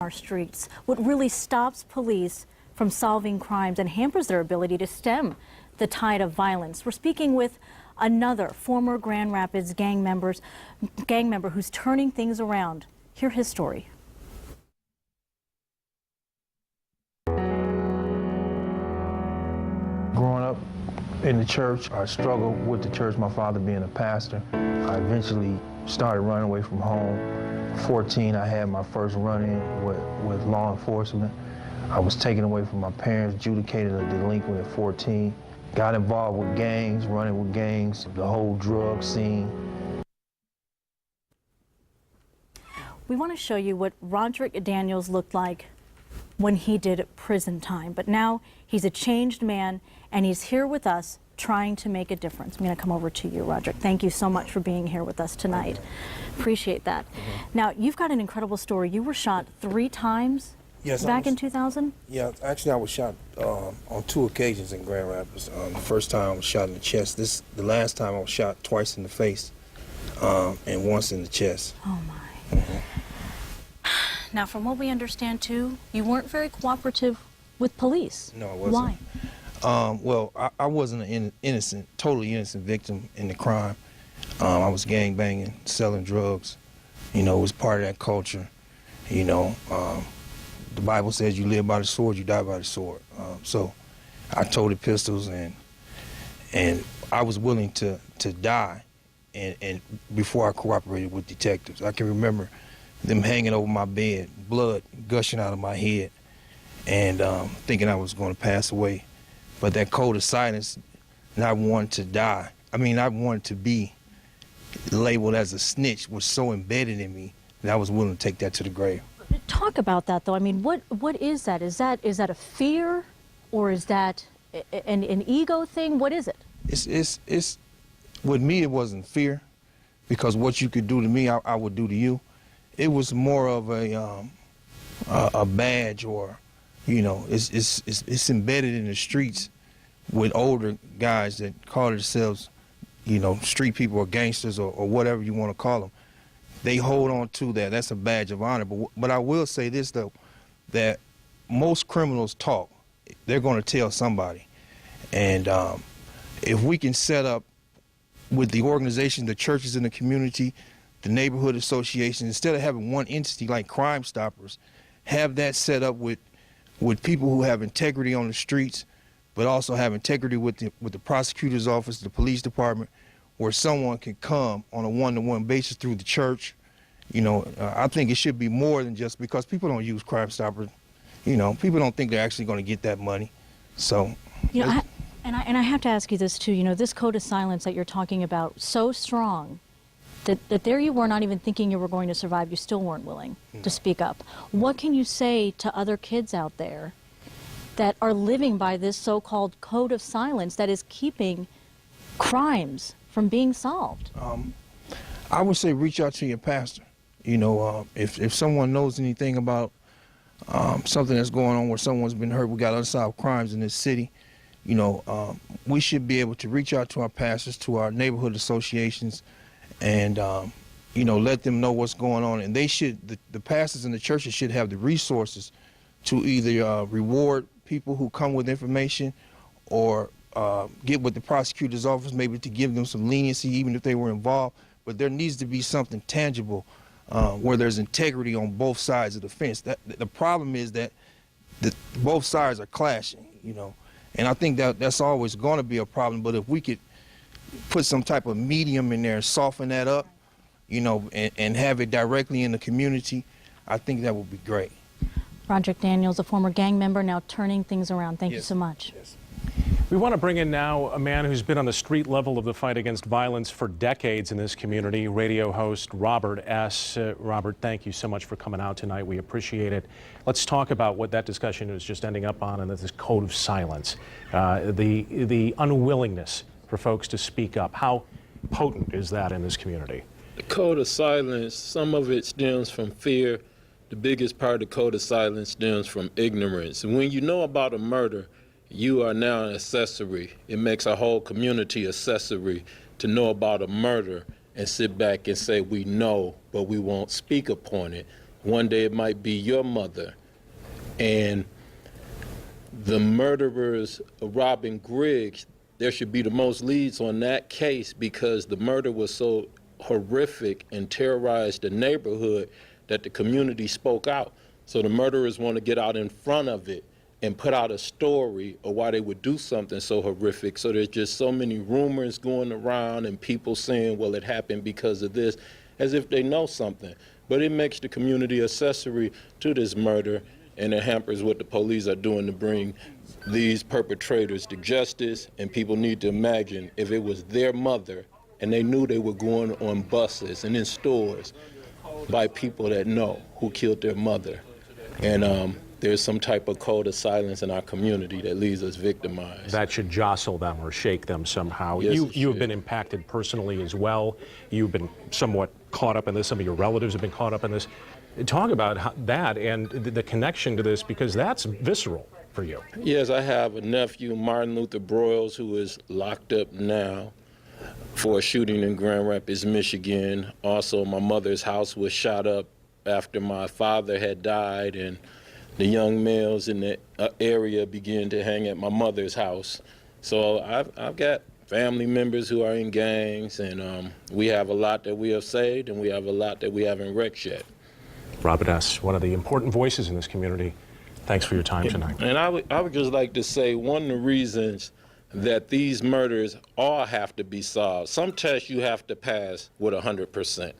our streets, what really stops police from solving crimes and hampers their ability to stem the tide of violence. We're speaking with another former Grand Rapids gang member who's turning things around. Hear his story. Growing up in the church, I struggled with the church, my father being a pastor. I eventually started running away from home. 14, I had my first run-in with law enforcement. I was taken away from my parents, adjudicated a delinquent at 14. Got involved with gangs, running with gangs, the whole drug scene. We want to show you what Roderick Daniels looked like when he did prison time, but now he's a changed man and he's here with us trying to make a difference. I'm going to come over to you, Roderick. Thank you so much for being here with us tonight. Appreciate that. Now, you've got an incredible story. You were shot 3 times back in 2000? Yeah, actually I was shot on 2 occasions in Grand Rapids. The first time I was shot in the chest. The last time I was shot twice in the face and once in the chest. Oh my. Now, from what we understand too, you weren't very cooperative with police. No, I wasn't. Why? Well, I wasn't an totally innocent victim in the crime. I was gang banging, selling drugs. You know, it was part of that culture. You know, the Bible says you live by the sword, you die by the sword. So I toted pistols and I was willing to die and before I cooperated with detectives. I can remember them hanging over my bed, blood gushing out of my head, and thinking I was going to pass away. But that code of silence, not wanting to die, not wanting to be labeled as a snitch, was so embedded in me that I was willing to take that to the grave. Talk about that, though. I mean, what is that? Is that a fear, or is that an ego thing? What is it? It's with me, it wasn't fear, because what you could do to me, I would do to you. It was more of a badge, or, you know, it's embedded in the streets with older guys that call themselves, you know, street people or gangsters or whatever you want to call them. They hold on to that. That's a badge of honor. But I will say this, though, that most criminals talk. They're going to tell somebody. And if we can set up with the organization, the churches in the community, the neighborhood associations, instead of having one entity like Crime Stoppers, have that set up with people who have integrity on the streets, but also have integrity with the prosecutor's office, the police department, where someone can come on a one-to-one basis through the church. You know, I think it should be more than just because people don't use Crime Stoppers. You know, people don't think they're actually going to get that money. So, you know, I have to ask you this too. You know, this code of silence that you're talking about, so strong that there you were, not even thinking you were going to survive. You still weren't willing to speak up. What can you say to other kids out there that are living by this so-called code of silence that is keeping crimes from being solved? I would say reach out to your pastor. You know, if someone knows anything about something that's going on where someone's been hurt, we got unsolved crimes in this city, you know, we should be able to reach out to our pastors, to our neighborhood associations, and, you know, let them know what's going on. And they should, the pastors and the churches should have the resources to either reward people who come with information or get with the prosecutor's office, maybe to give them some leniency even if they were involved. But there needs to be something tangible where there's integrity on both sides of the fence. The problem is that both sides are clashing, you know, and I think that's always going to be a problem. But if we could put some type of medium in there, soften that up, you know, and have it directly in the community, I think that would be great. Roderick Daniels, a former gang member, now turning things around. Thank you so much. Yes. We want to bring in now a man who's been on the street level of the fight against violence for decades in this community, radio host Robert S. Robert, thank you so much for coming out tonight. We appreciate it. Let's talk about what that discussion is just ending up on, and this code of silence, the unwillingness for folks to speak up. How potent is that in this community? The code of silence, some of it stems from fear. The biggest part of the code of silence stems from ignorance. And when you know about a murder, you are now an accessory. It makes a whole community accessory to know about a murder and sit back and say we know, but we won't speak upon it. One day it might be your mother. And the murderers of Robin Griggs, there should be the most leads on that case because the murder was so horrific and terrorized the neighborhood that the community spoke out. So the murderers want to get out in front of it and put out a story of why they would do something so horrific. So there's just so many rumors going around and people saying, well, it happened because of this, as if they know something. But it makes the community accessory to this murder, and it hampers what the police are doing to bring these perpetrators to justice. And people need to imagine if it was their mother and they knew they were going on buses and in stores by people that know who killed their mother. And there's some type of code of silence in our community that leaves us victimized. That should jostle them or shake them somehow. Yes, You have been impacted personally as well. You've been somewhat caught up in this. Some of your relatives have been caught up in this. Talk about that and the connection to this, because that's visceral for you. Yes, I have a nephew, Martin Luther Broyles, who is locked up now for a shooting in Grand Rapids, Michigan. Also, my mother's house was shot up after my father had died, and the young males in the area began to hang at my mother's house. So I've got family members who are in gangs, and we have a lot that we have saved, and we have a lot that we haven't wrecked yet. Robert S., one of the important voices in this community. Thanks for your time tonight. And I would just like to say one of the reasons that these murders all have to be solved. Some tests you have to pass with 100%.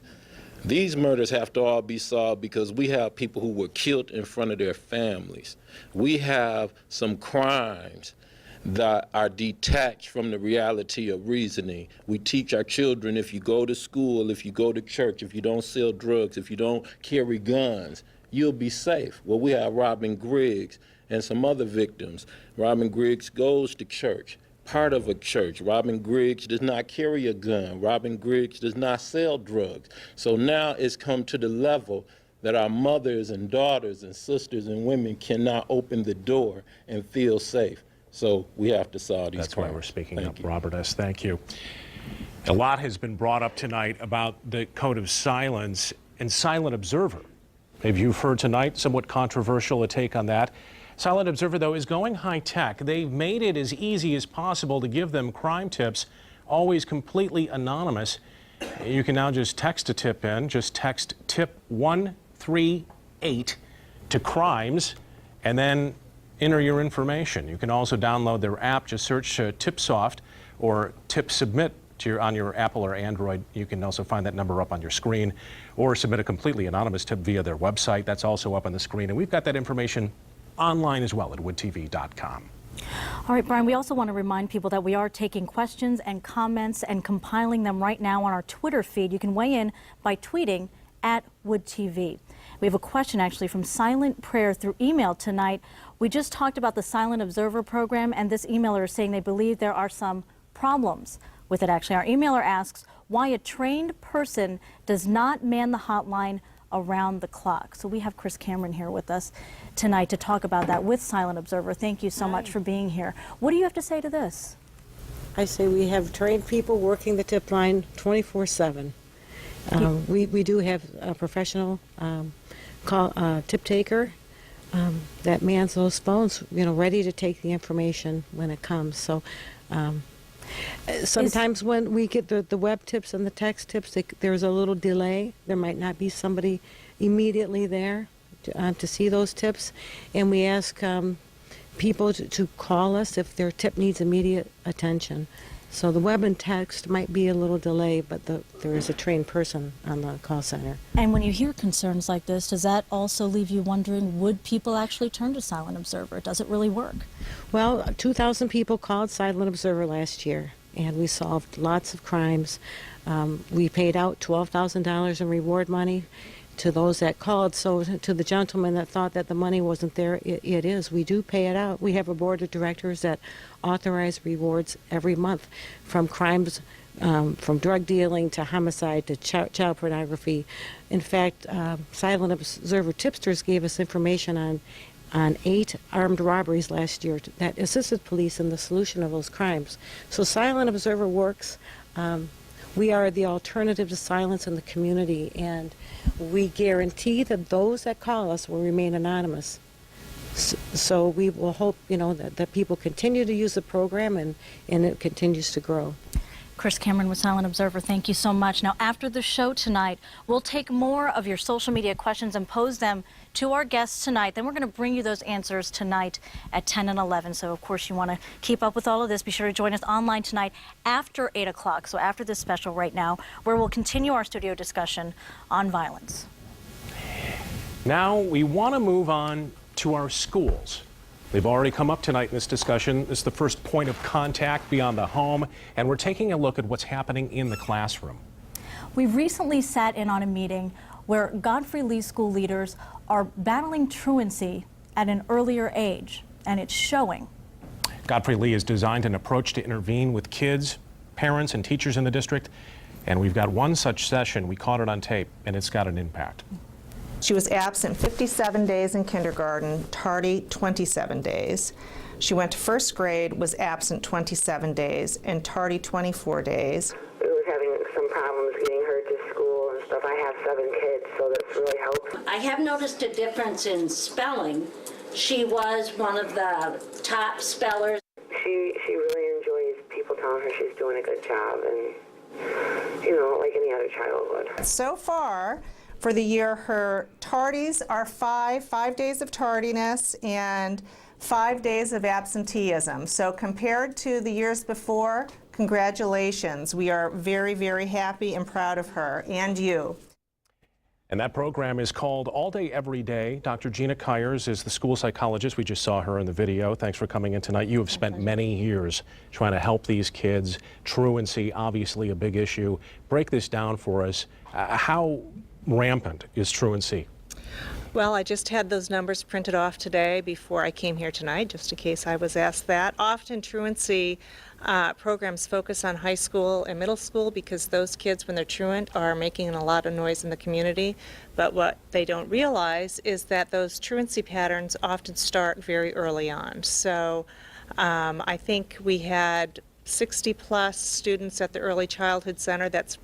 These murders have to all be solved because we have people who were killed in front of their families. We have some crimes that are detached from the reality of reasoning. We teach our children, if you go to school, if you go to church, if you don't sell drugs, if you don't carry guns, you'll be safe. Well, we have Robin Griggs and some other victims. Robin Griggs goes to church, part of a church. Robin Griggs does not carry a gun. Robin Griggs does not sell drugs. So now it's come to the level that our mothers and daughters and sisters and women cannot open the door and feel safe. So we have to solve these That's crimes. why we're speaking Thank up. you. Robert S., thank you. A lot has been brought up tonight about the code of silence and silent observer. Maybe you've heard tonight, somewhat controversial a take on that. Silent Observer, though, is going high-tech. They've made it as easy as possible to give them crime tips, always completely anonymous. You can now just text a tip in. Just text tip 138 to crimes, and then enter your information. You can also download their app. Just search TipSoft or Tip Submit on your Apple or Android. You can also find that number up on your screen, or submit a completely anonymous tip via their website. That's also up on the screen. And we've got that information online as well at woodtv.com. All right, Brian, we also want to remind people that we are taking questions and comments and compiling them right now on our Twitter feed. You can weigh in by tweeting at WoodTV. We have a question actually from Silent Prayer through email tonight. We just talked about the Silent Observer program, and this emailer is saying they believe there are some problems with it actually. Our emailer asks why a trained person does not man the hotline around the clock. So we have Chris Cameron here with us tonight to talk about that with Silent Observer. Thank you so much for being here. What do you have to say to this? I say we have trained people working the tip line 24/7. We do have a professional tip taker that mans those phones, ready to take the information when it comes. So sometimes when we get the web tips and the text tips, there's a little delay. There might not be somebody immediately there to see those tips, and we ask people to call us if their tip needs immediate attention. So the web and text might be a little delay, but there is a trained person on the call center. And when you hear concerns like this, does that also leave you wondering, would people actually turn to Silent Observer? Does it really work? Well, 2,000 people called Silent Observer last year, and we solved lots of crimes. We paid out $12,000 in reward money to those that called. So to the gentleman that thought that the money wasn't there, it is. We do pay it out. We have a board of directors that authorize rewards every month, from crimes, from drug dealing to homicide to child pornography. In fact, Silent Observer tipsters gave us information on 8 armed robberies last year that assisted police in the solution of those crimes. So Silent Observer works. We are the alternative to silence in the community, and we guarantee that those that call us will remain anonymous. So we will hope, that people continue to use the program and it continues to grow. Chris Cameron with Silent Observer, thank you so much. Now, after the show tonight, we'll take more of your social media questions and pose them to our guests tonight. Then we're going to bring you those answers tonight at 10 and 11. So, of course, you want to keep up with all of this. Be sure to join us online tonight after 8 o'clock. So after this special right now, where we'll continue our studio discussion on violence. Now we want to move on to our schools. They've already come up tonight in this discussion. This is the first point of contact beyond the home, and we're taking a look at what's happening in the classroom. We recently sat in on a meeting where Godfrey Lee school leaders are battling truancy at an earlier age, and it's showing. Godfrey Lee has designed an approach to intervene with kids, parents, and teachers in the district, and we've got one such session. We caught it on tape, and it's got an impact. She was absent 57 days in kindergarten, tardy 27 days. She went to first grade, was absent 27 days, and tardy 24 days. We were having some problems getting her to school and stuff. I have 7 kids, so this really helps. I have noticed a difference in spelling. She was one of the top spellers. She really enjoys people telling her she's doing a good job, and, like any other child would. So far, for the year, her tardies are 5 days of tardiness and 5 days of absenteeism. So compared to the years before, congratulations. We are very, very happy and proud of her, and you. And that program is called All Day, Every Day. Dr. Gina Kyers is the school psychologist. We just saw her in the video. Thanks for coming in tonight. You have spent many years trying to help these kids. Truancy, obviously a big issue. Break this down for us. How rampant is truancy? Well, I just had those numbers printed off today before I came here tonight, just in case I was asked that. Often truancy programs focus on high school and middle school because those kids, when they're truant, are making a lot of noise in the community. But what they don't realize is that those truancy patterns often start very early on. So I think we had 60+ students at the Early Childhood Center, that's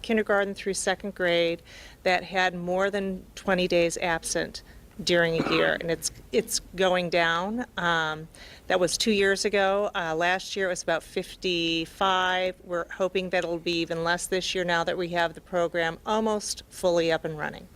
kindergarten through 2nd grade, that had more than 20 days absent during a year, and it's going down. That was 2 years ago. Last year it was about 55. We're hoping that it'll be even less this year now that we have the program almost fully up and running.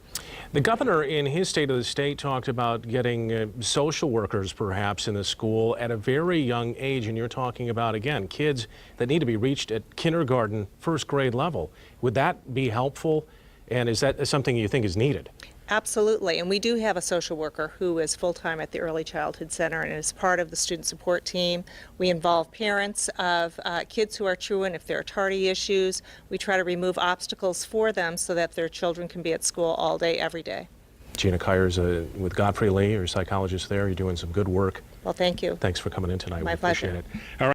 The governor in his State of the State talked about getting social workers perhaps in the school at a very young age, and you're talking about, again, kids that need to be reached at kindergarten, 1st grade level. Would that be helpful, and is that something you think is needed? Absolutely, and we do have a social worker who is full-time at the Early Childhood Center and is part of the student support team. We involve parents of kids who are truant. If there are tardy issues, we try to remove obstacles for them so that their children can be at school all day, every day. Gina Kyers with Godfrey Lee, your psychologist there. You're doing some good work. Well, thank you. Thanks for coming in tonight. My We appreciate pleasure. it. All right.